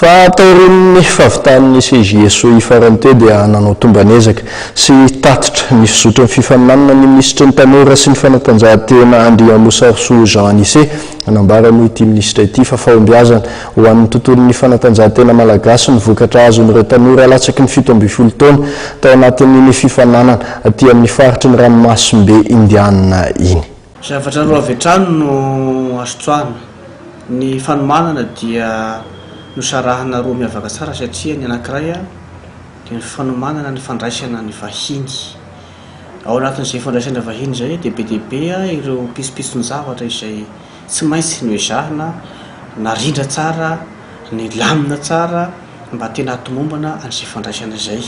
fa taorin'ny fahavitan'ny CJSO farany teo dia nanao tombanezaka sy tatitra ny fizotry ny fifaninanana ny minisitra ny tanora sy ny fanatanjahantena Andria Mosarso Jean Anissé anambara moa ity minisitra ity fa fahombiazana ho an'ny tontolon'ny fanatanjahantena malagasy ny vokatra azon'ireo tanora latsaky ny 17 taona tao anatin'ny fifaninanana aty amin'ny faritry ny ranomasimbe indiana iny. Zavatra roa avy hatrany no azo tsoahana. Ny fanomanana dia nosarahana roa miavaka tsara satria ny anankiray dia ny fanomanana ny fandraisana ny vahiny. Ao anatin'izay fandraisana vahiny zay dia be ireo pisipisony zavatra izay tsy maintsy no ezahana narindra tsara, ny lamina tsara mba tena hatomombana an'izay fandraisana izay.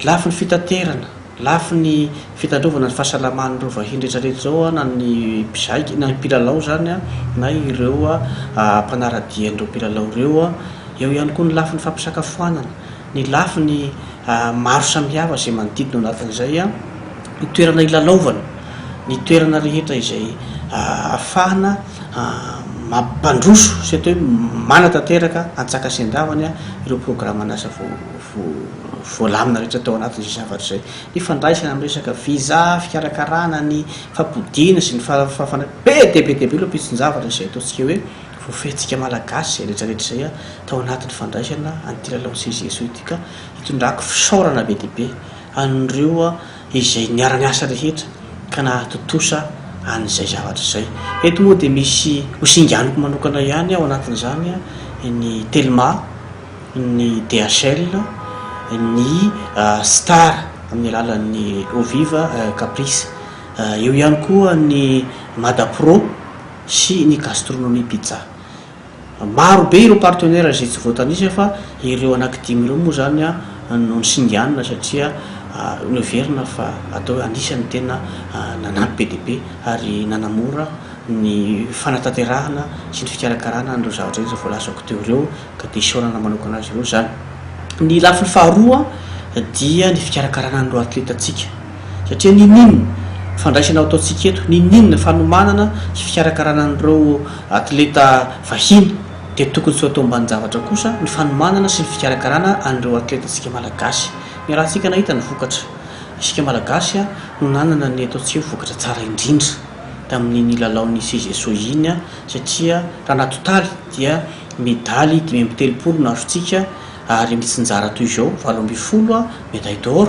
Lafy ny fitaterana, lafy ny fitandrovana ny fahasalaman'ireo vahiny rehetrarehetra zao na ny mpizaiky na ny mpilalao zany na ireo mpanaradian'ireo mpilalao ireo. Eo ihany koa ny lafy ny fampisakafoanana, ny lafy ny maro samihafa izay manodidina ao anatin'izay, ny toerana ilalaovana, ny toerana rehetra izay ahafahana mampandroso sy atao hoe manatanteraka antsaka sy andavany ireo programme asa voalamina rehetra tao anatin'izay zavatra izay. Ny fandraisana amin'ny resaka visa, fikarakarana, ny fampodiana sy ny fafana be dia lo pisony zavatra izay ataontsika hoe voafehitsika malagasy rehetrarehetra izay tao anatin'ny fandraisana an'ity lalao CJSO ity ka hitondrako fisaorana be dia be an'ireo izay niara-niasa rehetra ka nahatotosa an'izay zavatra izay. Eto moa dia misy hosinganiko manokana ihany ao anatin'izany ny Telma, ny DHL, ny Star amin'ny alalan'ny Oviva Caprice, eo ihany koa ny Madapro sy ny Gastronomie Pizza. Maro be ireo partenaire izay tsy voatanisa fa ireo anankidimy ireo moa zany no nisinganina satria noverina fa atao anisany tena nanampy be dia be ary nanamora ny fanatanterahana sy ny fikarakarana an'ireo zavatra izay voalazako teo ireo ka dia isaorana manokana azy ireo zany. Ny lafiny faharoa dia ny fikarakarana an'ireo atletatsika satria ninino fandraisana ataontsika eto, ninino fanomanana sy fikarakarana an'ireo atleta vahiny dia tokony tsy atao ambany zavatra kosa ny fanomanana sy ny fikarakarana an'ireo atletatsika malagasy. Ny raha tsika nahita ny vokatra isika malagasy no nanana ny ataontsika vokatra tsara indrindra tamin'ny lalaon'ny CJSO iny satria raha natotaly dia medaly 5 no azontsika ary mitsinjara toy izao 12 médaille d'or,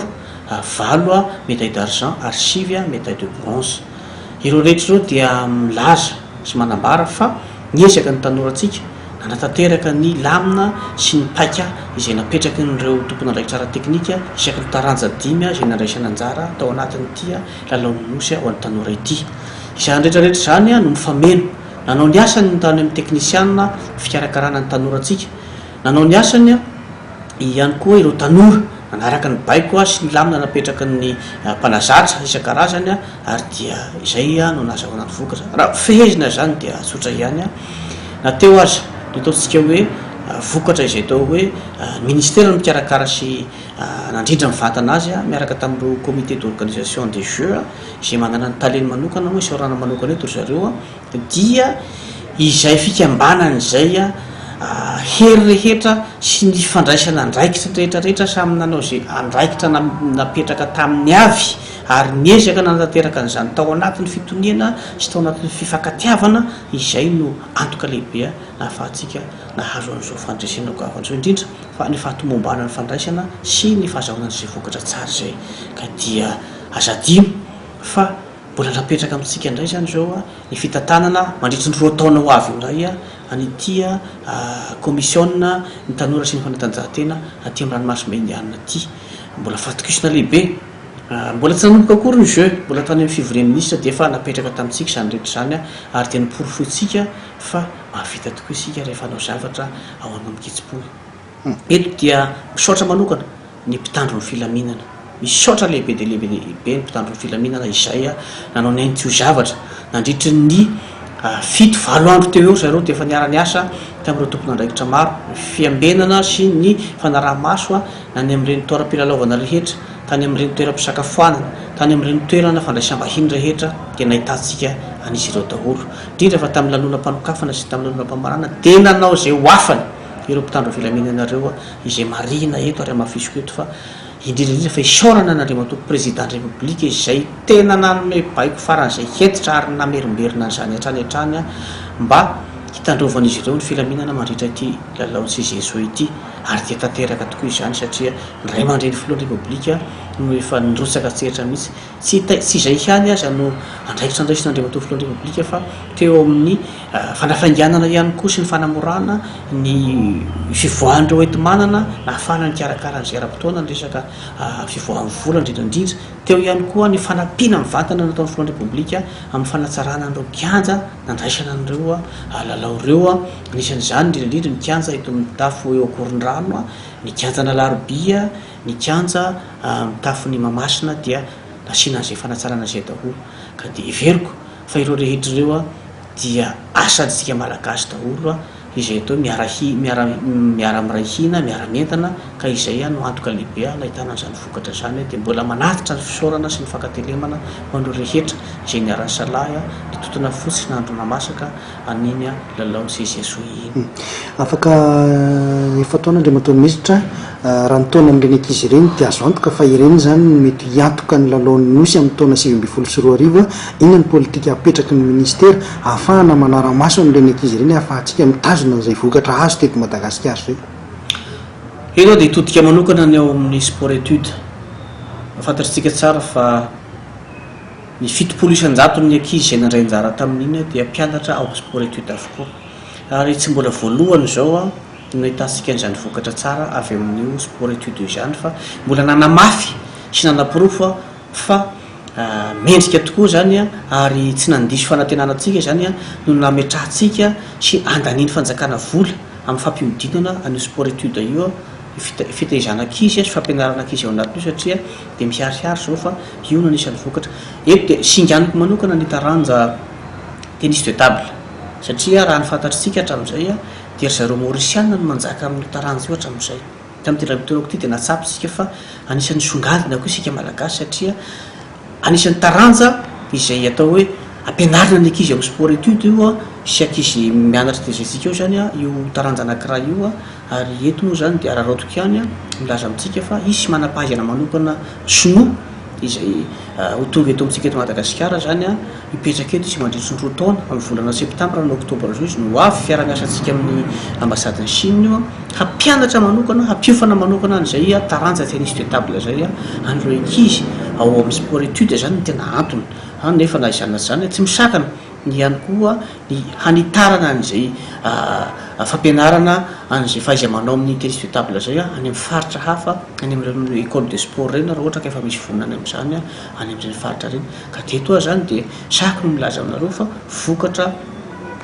4 médaille d'argent ary 5 médaille de bronze. Ireo rehetra ireo dia milaza sy manambara fa niezaka ny tanoratsika nanatanteraka ny lamina sy ny paika izay napetraky nireo tompona andraikitsara teknika isaky ny taranja 5 izay nandraisana anjara tao anatin'ity lalaon'ny nosy ho an'ny tanora ity. Izany rehetrarehetra zany no mifameno, nanao ny asany tany amin'ny teknisianina fikarakarana ny tanoratsika, nanao ny asany ihany koa ireo tanora nanaraka ny baiko sy ny lamina napetraky ny mpanazatra isan-karazany ary dia izay no nazahona ny vokatra. Raha fehezina zany dia tsotra ihany nateo azy ny ataontsika hoe vokatra izay atao hoe ministère no mikarakara sy nandrindra mivantana azy miaraka tamin'ireo comité d'organisation des jeux izay manana ny taleny manokana hoe isaorana manokana eto ry zareo dia izay fikambanana izay hery rehetra sy ny fandraisana andraikitra rehetrarehetra samy nanao izay andraikitra napetraka tamin'ny avy ary niezaka nanatanteraka an'izany tao anatin'ny fitoniana sy tao anatin'ny fifankatiavana izay no antoka lehibe nahafahantsika nahazo an'izao fandresena gavan'izao indrindra fa ny fahatomombana ny fandraisana sy ny fahazahoana an'izay vokatra tsara izay ka dia azadino fa mbola napetraka amintsika indray zany zao ny fitantanana mandritry ny 2 taona ho avy indray an'ity commissionna ny tanora sy ny fanatanjahantena aty amin'ny ranomasimbe indiana aty mbola fahatokisona lehibe. Mbola tsy nanomboka akory ny jeu, mbola tany amin'ny février ministre dia efa napetraka tamintsika izany rehetra zany ary dia niporofoitsika fa mahavita tokoa isika rehefa hanao zavatra ao anomboka itsi-pony. Eto dia misaotra manokana ny mpitandro ny filaminana, misaotra lehibe dia lehibe ny mpitandro ny filaminana izay nanao ny aintio zavatra nandritry ny 7-8 andro teo eo zareo dia efa niara-niasa tamin'ireo tompona andraikitra maro, ny fiambenana sy ny fanaraha-maso na ny amin'ireny toeram-pilalaovana rehetra, tany amin'ireny toeram-pisakafoanana, tany amin'ireny toerana fandraisam-bahiny rehetra dia nahitantsika an'izy ireo daholo. Indrindra fa tamin'ny lanonam-panokafana sy tamin'ny lanonam-pamarana dia nanao izay ho afany ireo mpitandro filaminanareo izay marina eto ary mafisoko eto fa indrindraindrindra fa isaorana an'andriamantoa président de république izay tena nanome baiko faran'izay hetitra ary namerimberina an'izany hatrany hatrany mba hitandrovan'izy ireo ny filaminana mandritra ity lalaontsy jesoa ity ary dia tanteraka tokoa izany satria ray aman-dreny filohan'ny repoblika no efa nirotsaka tseritra mihitsy tsy izay ihany aza no andraikitra andraisin'andriamantoa filohan'ny repoblika fa teo amin'ny fanafainganana ihany koa sy ny fanamorana ny fivoahandreo enti-manana na ahafahana ny karakaran'izay ara-potoana ny resaka fivoahan'ny vola indrindraindrindra teo ihany koa ny fanampiana ny vatana nataon'ny filohan'ny repoblika amin'ny fanatsarana an'ireo kianja nandraisana an'ireo lalao ireo anisan'izany indrindraindrindra ny kianja eto mitafo eo akoron-drano ny kianjana larobia ny kianja mitafo ny mamasina dia nasiana an'izay fanatsarana izay daholo ka dia iveriko fa ireo rehetra ireo dia asantsika malagasy daholo izay atao miara miray hina miara-mentana ka izay no antoka lehibe nahitana an'izany vokatra zany dia mbola manatitra ny fisaorana sy ny fankatelemana hoan'ireo rehetra izay niarany salahy ny totona fotsy na androna masaka aniny lalaony sy jesoa iny afaka efa taon'andriamantoa misitra raha ny taona amin'ireny ankizy ireny dia azo antoka fa ireny zany mety hiantoka ny lalaon'ny nosy amin'ny taona 2024 ina ny politika apetraky ny ministera ahafahana manara-maso amin'ireny ankizy ireny ahafahantsika mitazona n'izay vokatra azo teto Madagasikara zay eno dia hitodika manokana ny ao amin'ny sport étude fantatritsika tsara fa ny 70% ny ankizy izay nandray anjara tamin'iny dia mpianatra ao sport étude avokoa ary tsy mbola voalohany zao nahitantsika an'izany vokatra tsara avy amin'io sport étude izany fa mbola nanamafy sy nanapirofo fa mendrika tokoa zany ary tsy nandiso fanantenanatsika zany no nametrahantsika sy andaniany fanjakana vola amin'ny fampihodinana an'io sport étude io fitaizana ankizy sy fampianarana ankizy ao anatin'io satria dia miharihary zao fa io no anisan'ny vokatra eto dia singaniko manokana ny taranja tennis de table satria raha ny fantatritsika hatramin'izay dia ry zareo maorisiana no manjaka amin'ny taranja io hatramin'izay tamin'ity raha mitorako ity dia natsapitsika fa anisan'ny songadina koa isika malagasy satria anisan'ny taranja izay atao hoe ampianarina ny ankizy amin'ny sport étude io sy ankizy mianatra tezetsika eo zany io taranja anankiray io ary eto moa zany dia ararotoka ihany milaza amintsika fa izy manam-pahaizana manokana sinoa izay ho tonga eto amintsika eto Madagasikara zany mipetraka eto izy mandritry ny 2 taona amin'ny volana septambra na oktobra zao izy no avy fiara-miasantsika amin'ny ambasadiny Chine io hampianatra manokana hampiofana manokana an'izay taranja tennis de table zay an'ireo ankizy ao amin'ny sport étude zany ny tena antony nefa na izany zany tsy misakana ny ihany koa ny hanitarana an'izay fampianarana an'izay fahaiza-manao amin'ny tennis de table zay any amin'ny faritra hafa any amin'ireny école de sport reny raha ohatra ka efa misy vonana amin'izany any amin'ireny faritra reny ka teto zany dia saky no milaza aminareo fa vokatra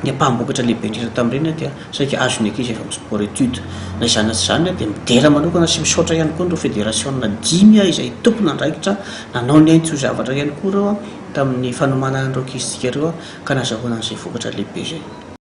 ny ampahambokatra lehibe indrindra tamin'ireny dia saika azony ankizy efa amin'ny sport étude na izany sy zany dia midera manokana sy misaotra ihany koa nireo fédération 5 izay tompona andraikitra nanao ny ainy tsy ho zavatra ihany koa ireo tamin'ny fanomanana an'ireo ankizitsika ireo ka nazahoana an'izay vokatra lehibe zay